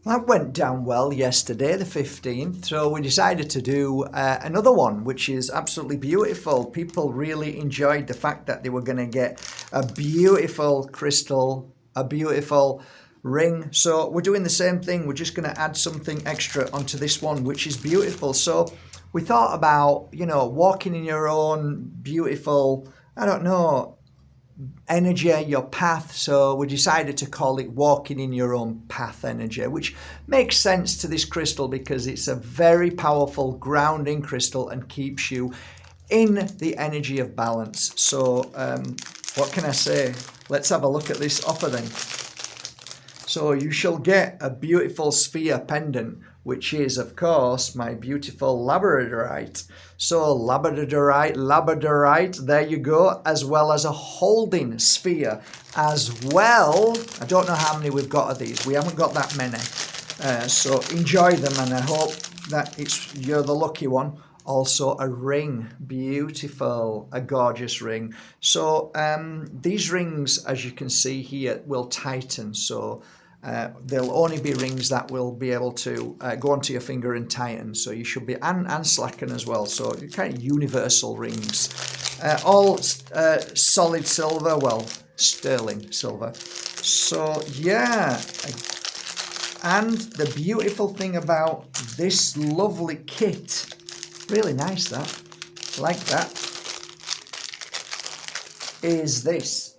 That went down well yesterday, the 15th, so we decided to do another one, which is absolutely beautiful. People really enjoyed the fact that they were going to get a beautiful crystal, a beautiful ring. So we're doing the same thing. We're just going to add something extra onto this one, which is beautiful. So we thought about, walking in your own beautiful, I don't know, energy, your path. So we decided to call it walking in your own path energy, which makes sense to this crystal because it's a very powerful grounding crystal and keeps you in the energy of balance. So what can I say? Let's have a look at this offer then. So you shall get a beautiful sphere pendant, which is, of course, my beautiful labradorite. So labradorite, there you go, as well as a holding sphere as well. I don't know how many we've got of these. We haven't got that many. So enjoy them, and I hope that you're the lucky one. Also a ring, beautiful, a gorgeous ring. So these rings, as you can see here, will tighten. So there'll only be rings that will be able to go onto your finger and tighten. So you should be, and slacken as well. So kind of universal rings. All solid silver, well, sterling silver. So yeah. And the beautiful thing about this lovely kit, really nice that, like that, is this.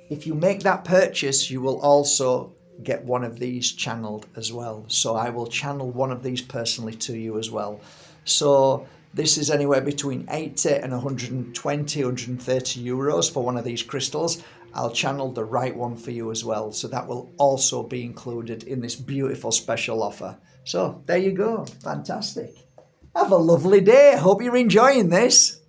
If you make that purchase, you will also get one of these channeled as well. So I will channel one of these personally to you as well. So this is anywhere between 80 and 120, 130 euros for one of these crystals. I'll channel the right one for you as well. So that will also be included in this beautiful special offer. So there you go. Fantastic. Have a lovely day. Hope you're enjoying this.